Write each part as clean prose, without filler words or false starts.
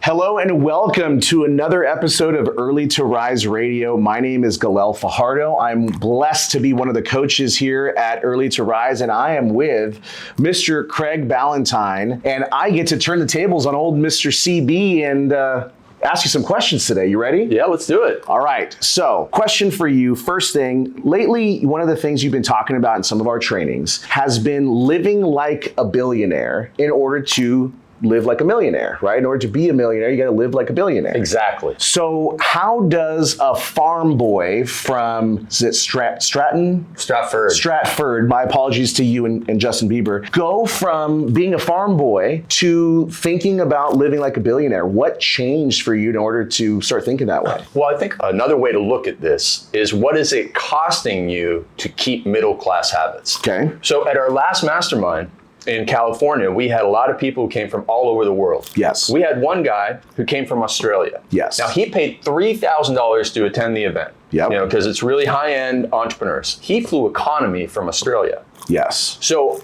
Hello and welcome to another episode of Early to Rise Radio. My name is Galel Fajardo. I'm blessed to be one of the coaches here at Early to Rise, and I am with Mr. Craig Ballantyne, and I get to turn the tables on old Mr. CB and ask you some questions today. You ready? Yeah, let's do it. All right. So, question for you. First thing, lately, one of the things you've been talking about in some of our trainings has been living like a billionaire in order to live like a millionaire, right? In order to be a millionaire, you got to live like a billionaire. Exactly. So how does a farm boy from, is it Stratford? Stratford, my apologies to you and Justin Bieber, go from being a farm boy to thinking about living like a billionaire? What changed for you in order to start thinking that way? Well, I think another way to look at this is what is it costing you to keep middle class habits? Okay. So at our last mastermind, in California, we had a lot of people who came from all over the world. Yes. We had one guy who came from Australia. Yes. Now, he paid $3,000 to attend the event. Yep. Because it's really high-end entrepreneurs. He flew economy from Australia. Yes. So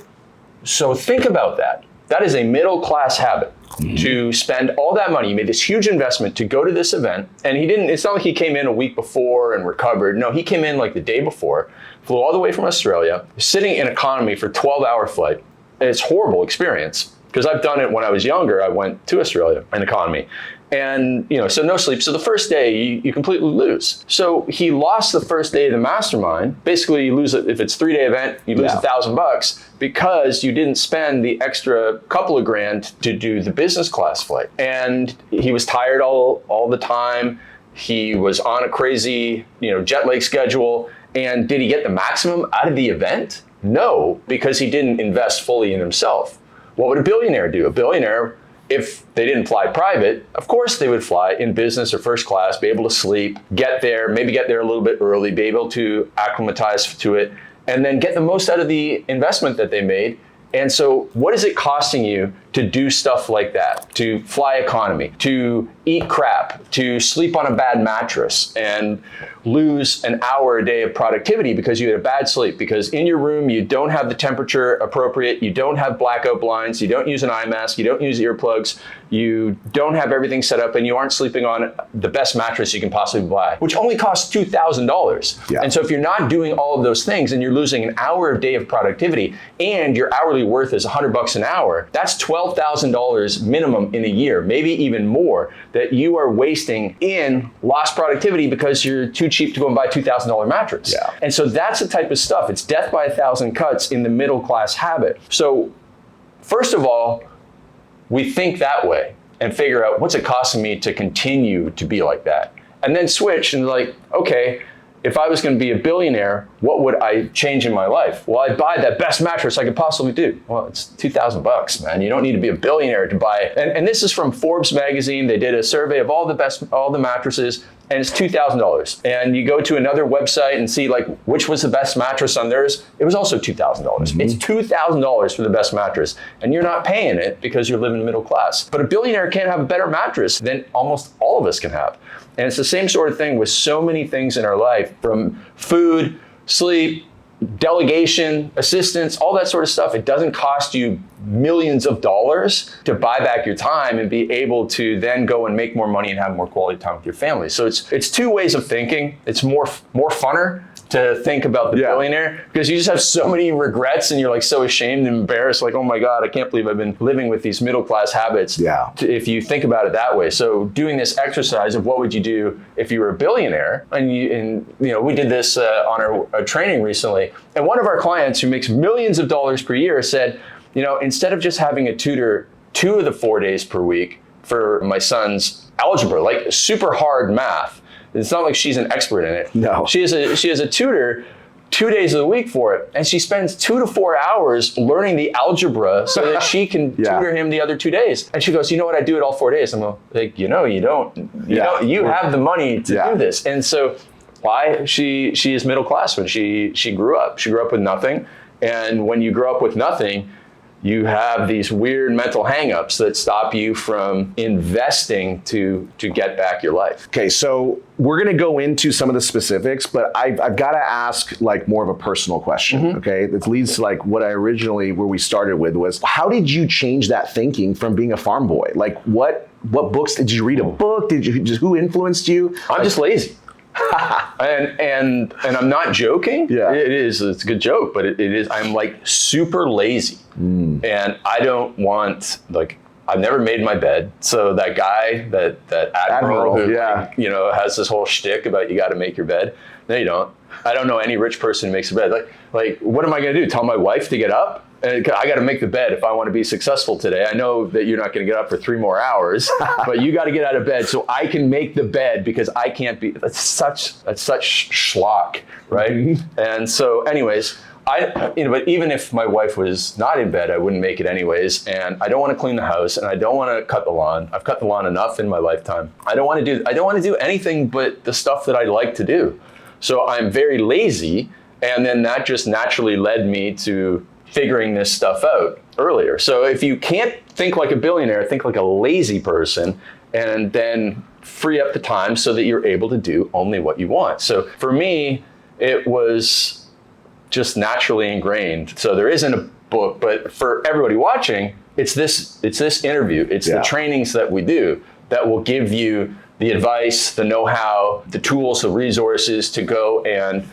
think about that. That is a middle-class habit. Mm-hmm. To spend all that money. He made this huge investment to go to this event, and it's not like he came in a week before and recovered. No, he came in like the day before, flew all the way from Australia, sitting in economy for a 12-hour flight. And it's a horrible experience because I've done it when I was younger. I went to Australia in economy. And, so no sleep. So the first day you completely lose. So he lost the first day of the mastermind. Basically, you lose it. If it's a 3-day event, you lose $1,000 because you didn't spend the extra couple of grand to do the business class flight. And he was tired all the time. He was on a crazy, jet lag schedule. And did he get the maximum out of the event? No, because he didn't invest fully in himself. What would a billionaire do? A billionaire, if they didn't fly private, of course they would fly in business or first class, be able to sleep, maybe get there a little bit early, be able to acclimatize to it, and then get the most out of the investment that they made. And so what is it costing you to do stuff like that? To fly economy, to eat crap, to sleep on a bad mattress and lose an hour a day of productivity because you had a bad sleep, because in your room you don't have the temperature appropriate, you don't have blackout blinds, you don't use an eye mask, you don't use earplugs, you don't have everything set up, and you aren't sleeping on the best mattress you can possibly buy, which only costs $2,000. Yeah. And so if you're not doing all of those things and you're losing an hour a day of productivity and your hourly worth is $100 an hour, that's $12,000 minimum in a year, maybe even more, that you are wasting in lost productivity because you're too cheap to go and buy a $2,000 mattress. Yeah. And so that's the type of stuff. It's death by 1,000 cuts in the middle class habit. So first of all, we think that way and figure out what's it costing me to continue to be like that. And then switch and okay, if I was going to be a billionaire, what would I change in my life? Well, I'd buy that best mattress I could possibly do. Well, it's $2,000, man. You don't need to be a billionaire to buy it. And this is from Forbes magazine. They did a survey of all the mattresses, and it's $2,000. And you go to another website and see which was the best mattress on theirs. It was also $2,000. Mm-hmm. It's $2,000 for the best mattress, and you're not paying it because you're living middle class. But a billionaire can't have a better mattress than almost all of us can have. And it's the same sort of thing with so many things in our life, from food, sleep, delegation, assistance, all that sort of stuff. It doesn't cost you millions of dollars to buy back your time and be able to then go and make more money and have more quality time with your family. So it's two ways of thinking. It's more funner to think about the billionaire, because you just have so many regrets and you're so ashamed and embarrassed, oh my God, I can't believe I've been living with these middle class habits. Yeah. If you think about it that way. So doing this exercise of what would you do if you were a billionaire, and we did this on our training recently, and one of our clients who makes millions of dollars per year said, instead of just having a tutor 2 of the 4 days per week for my son's algebra, super hard math. It's not like she's an expert in it. No. She has a tutor 2 days of the week for it, and she spends 2 to 4 hours learning the algebra so that she can tutor him the other 2 days. And she goes, you know what, I do it all 4 days. I'm like, you don't. You have the money to do this. And so why? She is middle class when she grew up. She grew up with nothing. And when you grow up with nothing, you have these weird mental hangups that stop you from investing to get back your life. Okay, so we're going to go into some of the specifics, but I've got to ask like more of a personal question. Okay, it leads to like what where we started with was, how did you change that thinking from being a farm boy? Like what books did you read? A book? Who influenced you? I'm just lazy. and I'm not joking. Yeah. It's a good joke, but it is, I'm like super lazy. And I don't want, like, I've never made my bed. So that guy, that admiral who, you know, has this whole shtick about you got to make your bed. No, you don't. I don't know any rich person who makes a bed. Like, what am I going to do? Tell my wife to get up? And I got to make the bed if I want to be successul today. I know that you're not going to get up for 3 more hours, but you got to get out of bed so I can make the bed, because I can't be. That's such schlock, right? And so, anyways, but even if my wife was not in bed, I wouldn't make it anyways. And I don't want to clean the house, and I don't want to cut the lawn. I've cut the lawn enough in my lifetime. I don't want to do anything but the stuff that I like to do. So I'm very lazy, and then that just naturally led me to figuring this stuff out earlier. So if you can't think like a billionaire, think like a lazy person, and then free up the time so that you're able to do only what you want. So for me, it was just naturally ingrained. So there isn't a book, but for everybody watching, it's this interview. It's the trainings that we do that will give you the advice, the know-how, the tools, the resources to go and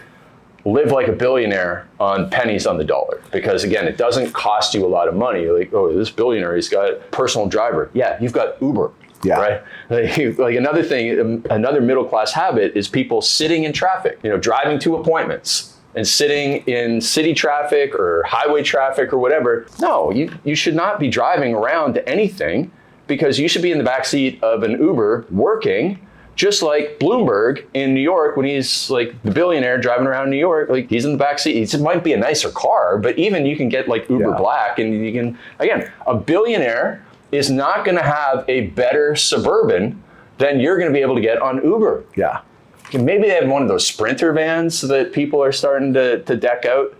live like a billionaire on pennies on the dollar. Because again, it doesn't cost you a lot of money. Like, oh, this billionaire, he's got a personal driver. Yeah, you've got Uber, right? Like another thing, another middle-class habit is people sitting in traffic, you know, driving to appointments and sitting in city traffic or highway traffic or whatever. No, you should not be driving around to anything, because you should be in the backseat of an Uber working. Just like Bloomberg in New York, when he's like the billionaire driving around New York, like he's in the backseat. It might be a nicer car, but even you can get like Uber Black, and you can, again, a billionaire is not going to have a better Suburban than you're going to be able to get on Uber. Yeah. Maybe they have one of those Sprinter vans that people are starting to deck out.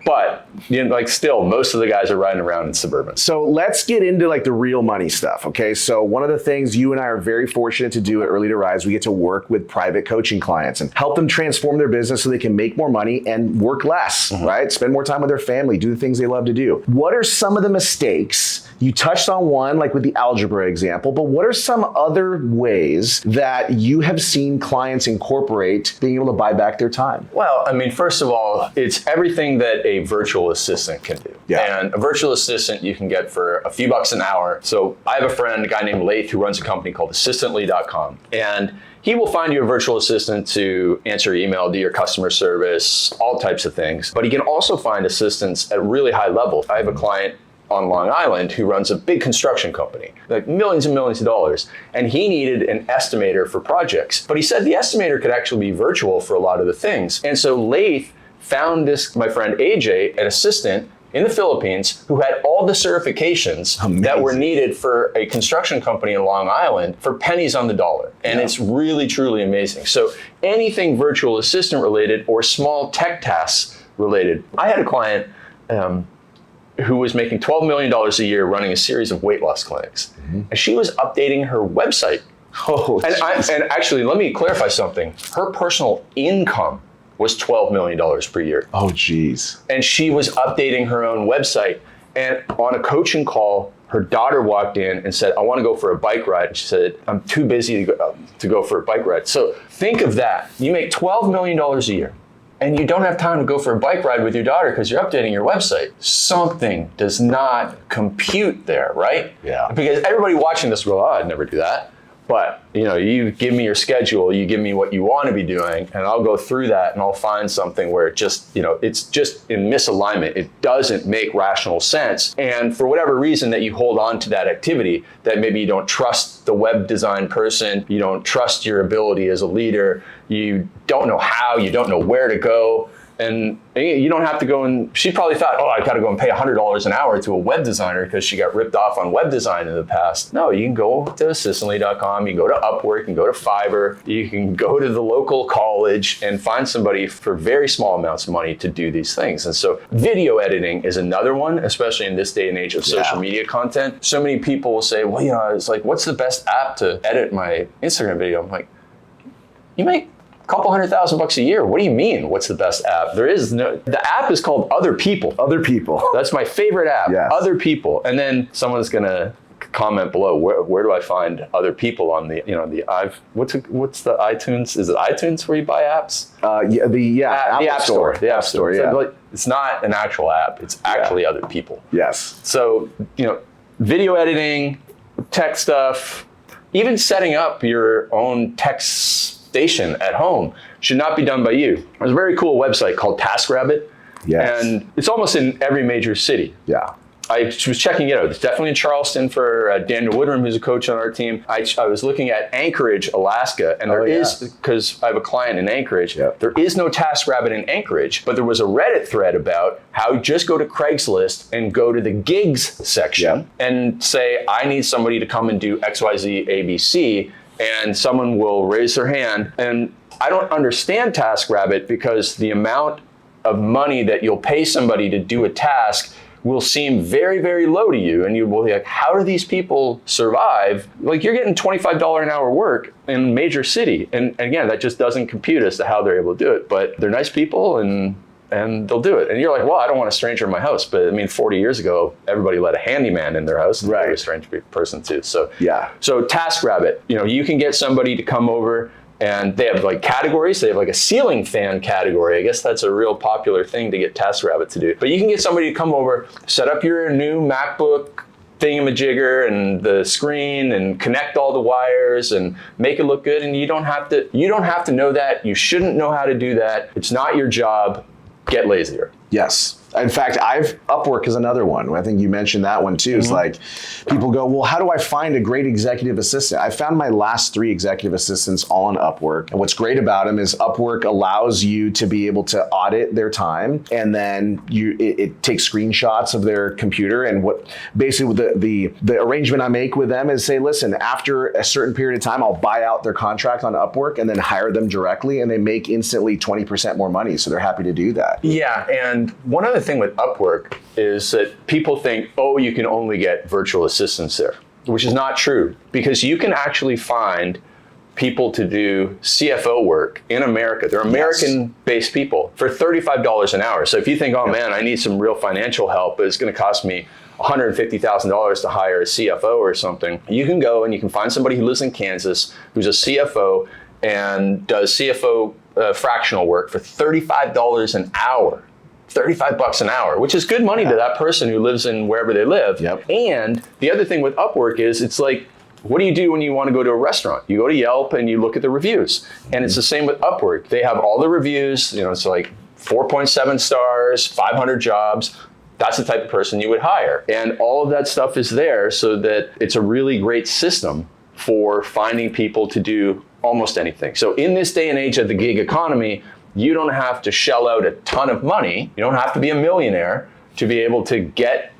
But, you know, like still, most of the guys are riding around in Suburban. So let's get into like the real money stuff, okay? So one of the things you and I are very fortunate to do at Early to Rise, we get to work with private coaching clients and help them transform their business so they can make more money and work less, right? Spend more time with their family, do the things they love to do. What are some of the mistakes? You touched on one, like with the algebra example, but what are some other ways that you have seen clients incorporate being able to buy back their time? Well, I mean, first of all, it's everything that a virtual assistant can do. Yeah. And a virtual assistant you can get for a few bucks an hour. So I have a friend, a guy named Laith, who runs a company called assistantly.com. And he will find you a virtual assistant to answer your email, do your customer service, all types of things. But he can also find assistants at really high level. I have a client on Long Island who runs a big construction company, like millions and millions of dollars. And he needed an estimator for projects. But he said the estimator could actually be virtual for a lot of the things. And so Laith found this, my friend AJ, an assistant in the Philippines who had all the certifications that were needed for a construction company in Long Island for pennies on the dollar. And it's really, truly amazing. So anything virtual assistant related or small tech tasks related. I had a client who was making $12 million a year running a series of weight loss clinics. And she was updating her website. And actually, let me clarify something. Her personal income was $12 million per year. Oh, geez. And she was updating her own website. And on a coaching call, her daughter walked in and said, I want to go for a bike ride. And she said, I'm too busy to go for a bike ride. So think of that. You make $12 million a year, and you don't have time to go for a bike ride with your daughter because you're updating your website. Something does not compute there, right? Yeah. Because everybody watching this will go, oh, I'd never do that. But, you know, you give me your schedule, you give me what you want to be doing, and I'll go through that and I'll find something where it just, you know, it's just in misalignment. It doesn't make rational sense. And for whatever reason that you hold on to that activity, that maybe you don't trust the web design person, you don't trust your ability as a leader, you don't know how, you don't know where to go, And you don't have to go and, she probably thought, oh, I've got to go and pay $100 an hour to a web designer because she got ripped off on web design in the past. No, you can go to assistantly.com, you can go to Upwork, you can go to Fiverr, you can go to the local college and find somebody for very small amounts of money to do these things. And so video editing is another one, especially in this day and age of social media content. So many people will say, well, it's like, what's the best app to edit my Instagram video? I'm like, you make couple $100,000 a year. What do you mean? What's the best app? The app is called Other People. Other People. That's my favorite app. Yes. Other People. And then someone's gonna comment below, where do I find Other People on the what's the iTunes? Is it iTunes where you buy apps? The App Store. The App Store. Yeah. So, like, it's not an actual app. It's actually Other People. Yes. So, video editing, tech stuff, even setting up your own text station at home should not be done by you. There's a very cool website called TaskRabbit. Yes. And it's almost in every major city. Yeah. I was checking it out. It's definitely in Charleston for Daniel Woodrum, who's a coach on our team. I was looking at Anchorage, Alaska, and there is, because I have a client in Anchorage, there is no TaskRabbit in Anchorage, but there was a Reddit thread about how you just go to Craigslist and go to the gigs section and say, I need somebody to come and do XYZ ABC, and someone will raise their hand. And I don't understand TaskRabbit because the amount of money that you'll pay somebody to do a task will seem very, very low to you. And you will be like, how do these people survive? Like, you're getting $25 an hour work in a major city. And again, that just doesn't compute as to how they're able to do it. But they're nice people and they'll do it. And you're like, well, I don't want a stranger in my house. But I mean, 40 years ago, everybody let a handyman in their house. And they were a strange person too. So TaskRabbit, you can get somebody to come over. And they have like categories. They have like a ceiling fan category. I guess that's a real popular thing to get TaskRabbit to do. But you can get somebody to come over, set up your new MacBook thingamajigger and the screen and connect all the wires and make it look good. And you don't have to know that. You shouldn't know how to do that. It's not your job. Get lazier. Yes. In fact, Upwork is another one. I think you mentioned that one too. It's like, people go, well, how do I find a great executive assistant? I found my last 3 executive assistants all on Upwork. And what's great about them is Upwork allows you to be able to audit their time. And then it takes screenshots of their computer. And what basically the arrangement I make with them is say, listen, after a certain period of time, I'll buy out their contract on Upwork and then hire them directly. And they make instantly 20% more money. So they're happy to do that. Yeah. And one other thing with Upwork is that people think, oh, you can only get virtual assistants there, which is not true, because you can actually find people to do CFO work in America. They're American-based people for $35 an hour. So if you think, oh man, I need some real financial help, but it's going to cost me $150,000 to hire a CFO or something, you can go and you can find somebody who lives in Kansas who's a CFO and does CFO fractional work for $35 an hour. $35 an hour, which is good money to that person who lives in wherever they live. And the other thing with Upwork is it's like, what do you do when you want to go to a restaurant? You go to Yelp and you look at the reviews. And it's the same with Upwork. They have all the reviews, it's like 4.7 stars, 500 jobs. That's the type of person you would hire. And all of that stuff is there so that it's a really great system for finding people to do almost anything. So in this day and age of the gig economy, you don't have to shell out a ton of money. You don't have to be a millionaire to be able to get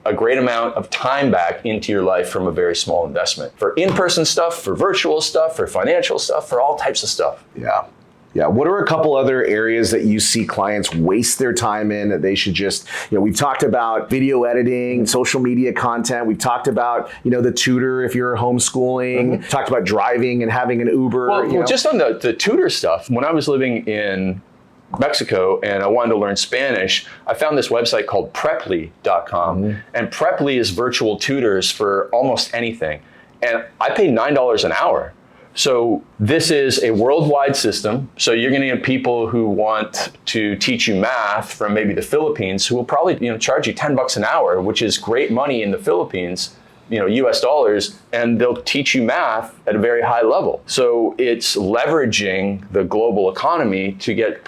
a great amount of time back into your life from a very small investment. For in-person stuff, for virtual stuff, for financial stuff, for all types of stuff. Yeah. Yeah. What are a couple other areas that you see clients waste their time in that they should just, we've talked about video editing, social media content. We've talked about, the tutor if you're homeschooling, talked about driving and having an Uber. Well, just on the tutor stuff, when I was living in Mexico and I wanted to learn Spanish, I found this website called Preply.com. And Preply is virtual tutors for almost anything. And I paid $9 an hour. So this is a worldwide system. So you're going to get people who want to teach you math from maybe the Philippines who will probably charge you $10 an hour, which is great money in the Philippines, US dollars, and they'll teach you math at a very high level. So it's leveraging the global economy to get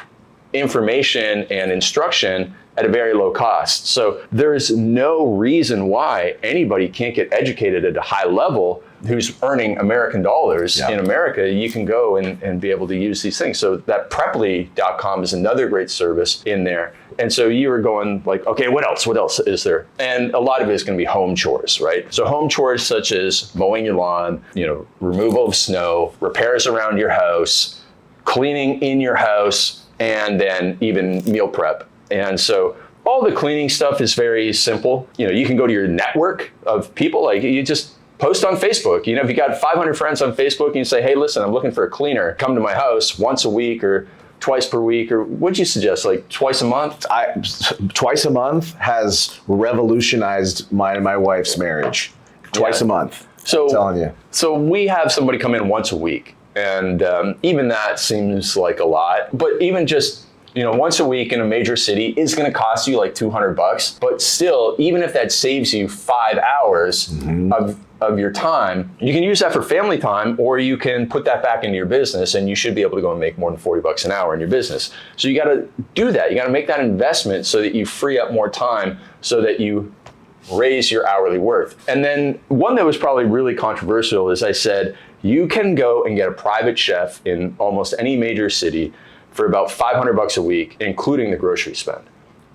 information and instruction at a very low cost. So there's no reason why anybody can't get educated at a high level who's earning American dollars in America. You can go and be able to use these things. So that Preply.com is another great service in there. And so you were going like, okay, what else? What else is there? And a lot of it is going to be home chores, right? So home chores such as mowing your lawn, removal of snow, repairs around your house, cleaning in your house, and then even meal prep. And so all the cleaning stuff is very simple. You can go to your network of people, like you just post on Facebook. If you got 500 friends on Facebook and you say, hey, listen, I'm looking for a cleaner, come to my house once a week or twice per week, or what'd you suggest, like twice a month? Twice a month has revolutionized mine and my wife's marriage. Twice a month, I'm telling you. So we have somebody come in once a week, and even that seems like a lot, but even just once a week in a major city is going to cost you like $200, but still, even if that saves you 5 hours of your time, you can use that for family time, or you can put that back into your business, and you should be able to go and make more than $40 an hour in your business. So you got to do that. You got to make that investment so that you free up more time, so that you raise your hourly worth. And then one that was probably really controversial is I said, you can go and get a private chef in almost any major city for about $500 a week, including the grocery spend.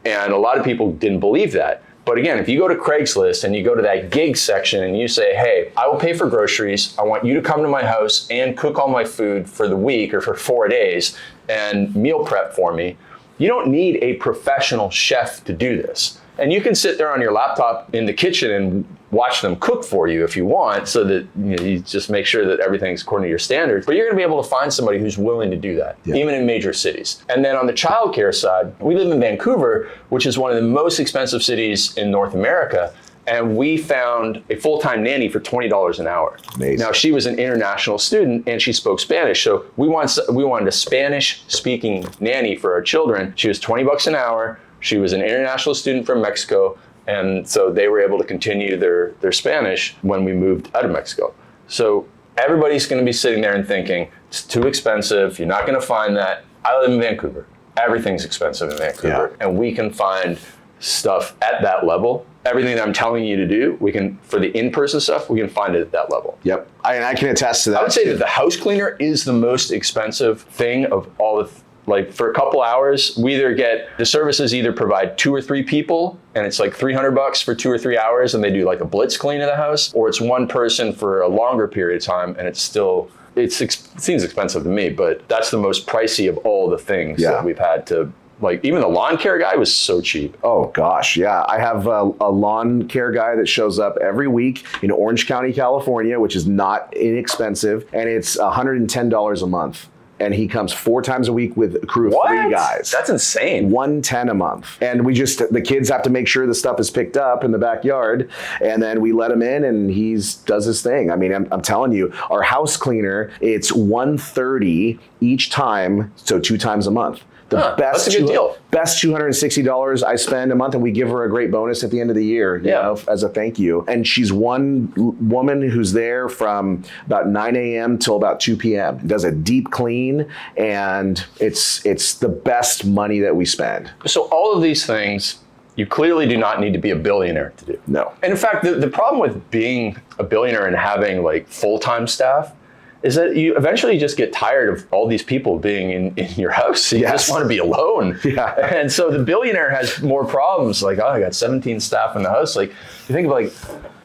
And a lot of people didn't believe that. But again, if you go to Craigslist and you go to that gig section and you say, hey, I will pay for groceries. I want you to come to my house and cook all my food for the week or for 4 days and meal prep for me. You don't need a professional chef to do this. And you can sit there on your laptop in the kitchen and watch them cook for you if you want, so that you just make sure that everything's according to your standards. But you're going to be able to find somebody who's willing to do that, even in major cities. And then on the childcare side, we live in Vancouver, which is one of the most expensive cities in North America. And we found a full-time nanny for $20 an hour. Amazing. Now, she was an international student and she spoke Spanish. So we wanted a Spanish-speaking nanny for our children. She was $20 an hour. She was an international student from Mexico. And so they were able to continue their Spanish when we moved out of Mexico. So everybody's going to be sitting there and thinking, it's too expensive. You're not going to find that. I live in Vancouver. Everything's expensive in Vancouver. And we can find stuff at that level. Everything that I'm telling you to do, we can, for the in-person stuff, we can find it at that level. Yep. I can attest to that. I would say that the house cleaner is the most expensive thing of all the, like for a couple hours, we either get, the services either provide 2 or 3 people and it's like $300 for 2 or 3 hours and they do like a blitz clean of the house, or it's one person for a longer period of time and it's still, it seems expensive to me, but that's the most pricey of all the things that we've had to, like even the lawn care guy was so cheap. Oh gosh, yeah. I have a lawn care guy that shows up every week in Orange County, California, which is not inexpensive, and it's $110 a month. And he comes 4 times a week with a crew of 3 guys. That's insane. $110 a month. And the kids have to make sure the stuff is picked up in the backyard. And then we let him in and he does his thing. I mean, I'm telling you, our house cleaner, it's $130 each time. So 2 times a month. That's a good deal. Best $260 I spend a month, and we give her a great bonus at the end of the year, you know, as a thank you. And she's one woman who's there from about 9 a.m. till about 2 p.m. Does a deep clean, and it's the best money that we spend. So all of these things, you clearly do not need to be a billionaire to do. No. And in fact, the problem with being a billionaire and having like full-time staff is that you eventually just get tired of all these people being in your house. So you just want to be alone. Yeah. And so the billionaire has more problems. Like, oh, I got 17 staff in the house. Like, you think of like,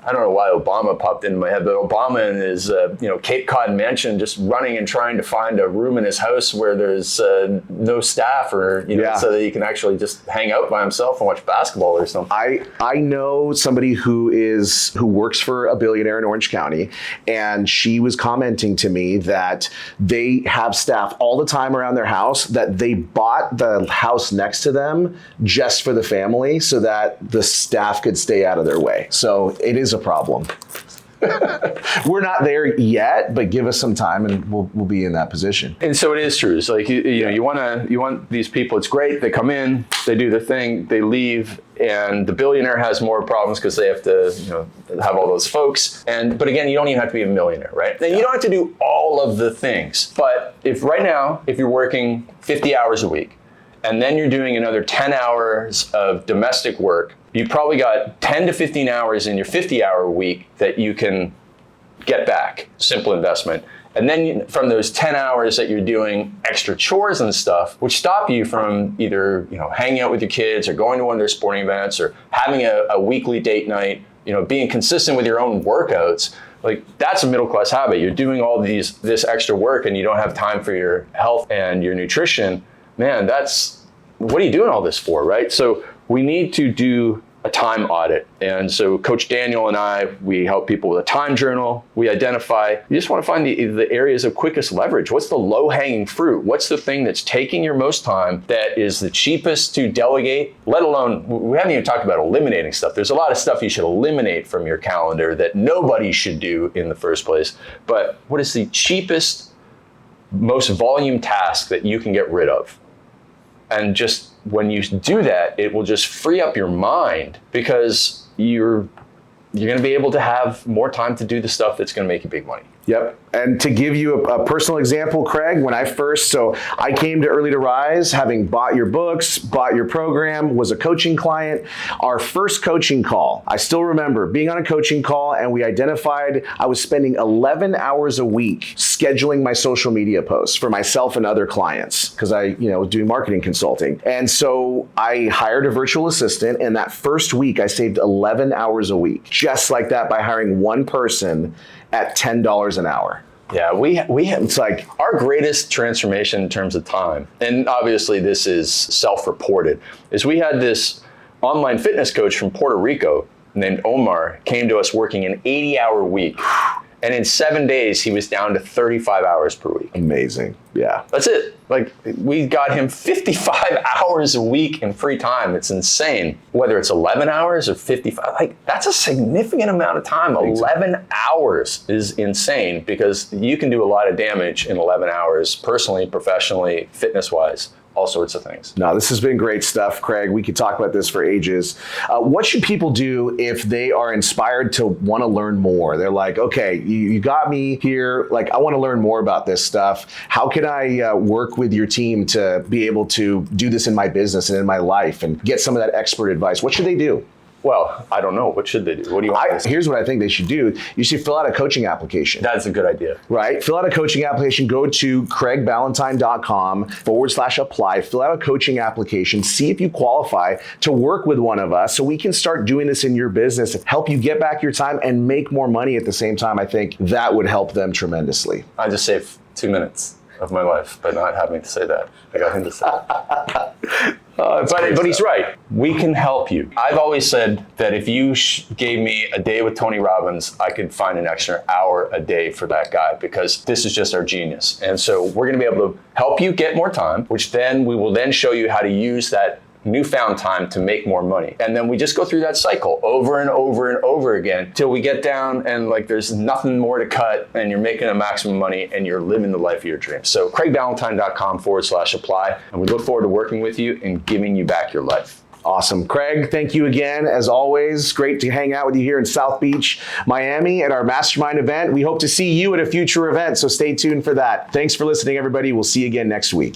I don't know why Obama popped into my head, but Obama in his Cape Cod mansion just running and trying to find a room in his house where there's no staff, or so that he can actually just hang out by himself and watch basketball or something. I know somebody who works for a billionaire in Orange County, and she was commenting to me that they have staff all the time around their house, that they bought the house next to them just for the family so that the staff could stay out of their way. So it is a problem. We're not there yet, but give us some time and we'll be in that position. And so it is true. It's like you want these people. It's great. They come in, they do their thing, they leave, and the billionaire has more problems because they have to have all those folks. But again, you don't even have to be a millionaire, right? And you don't have to do all of the things. But if you're working 50 hours a week, and then you're doing another 10 hours of domestic work, you probably got 10 to 15 hours in your 50-hour week that you can get back, simple investment. And then from those 10 hours that you're doing extra chores and stuff, which stop you from either hanging out with your kids or going to one of their sporting events or having a weekly date night, being consistent with your own workouts, like that's a middle class habit. You're doing all this extra work and you don't have time for your health and your nutrition. Man, what are you doing all this for, right? So we need to do a time audit. And so Coach Daniel and I, we help people with a time journal. We identify, you just want to find the areas of quickest leverage. What's the low hanging fruit? What's the thing that's taking your most time that is the cheapest to delegate, let alone, we haven't even talked about eliminating stuff. There's a lot of stuff you should eliminate from your calendar that nobody should do in the first place. But what is the cheapest, most volume task that you can get rid of? And just when you do that, it will just free up your mind because you're going to be able to have more time to do the stuff that's going to make you big money. Yep. And to give you a personal example, Craig, I came to Early to Rise having bought your books, bought your program, was a coaching client. Our first coaching call, I still remember being on a coaching call and we identified I was spending 11 hours a week scheduling my social media posts for myself and other clients because I was doing marketing consulting. And so I hired a virtual assistant, and that first week I saved 11 hours a week, just like that, by hiring one person at $10 an hour. Yeah, we have, it's like our greatest transformation in terms of time, and obviously this is self-reported, is we had this online fitness coach from Puerto Rico named Omar came to us working an 80-hour week. And in 7 days, he was down to 35 hours per week. Amazing. Yeah. That's it. Like, we got him 55 hours a week in free time. It's insane. Whether it's 11 hours or 55, that's a significant amount of time. 11 hours is insane because you can do a lot of damage in 11 hours, personally, professionally, fitness-wise. All sorts of things. No, this has been great stuff, Craig. We could talk about this for ages. What should people do if they are inspired to want to learn more? They're like, okay, you got me here. Like, I want to learn more about this stuff. How can I work with your team to be able to do this in my business and in my life and get some of that expert advice? What should they do? Well, I don't know. What should they do? What do you want? Here's what I think they should do. You should fill out a coaching application. That's a good idea. Right? Fill out a coaching application. Go to craigballantyne.com/apply. Fill out a coaching application. See if you qualify to work with one of us so we can start doing this in your business, help you get back your time and make more money at the same time. I think that would help them tremendously. I just saved 2 minutes of my life by not having to say that. I got him to say that. But he's right. We can help you. I've always said that if you gave me a day with Tony Robbins, I could find an extra hour a day for that guy because this is just our genius. And so we're going to be able to help you get more time, which then we will then show you how to use that newfound time to make more money. And then we just go through that cycle over and over and over again till we get down and there's nothing more to cut and you're making a maximum money and you're living the life of your dreams. So craigballantyne.com/apply. And we look forward to working with you and giving you back your life. Awesome. Craig, thank you again. As always, great to hang out with you here in South Beach, Miami at our Mastermind event. We hope to see you at a future event, so stay tuned for that. Thanks for listening, everybody. We'll see you again next week.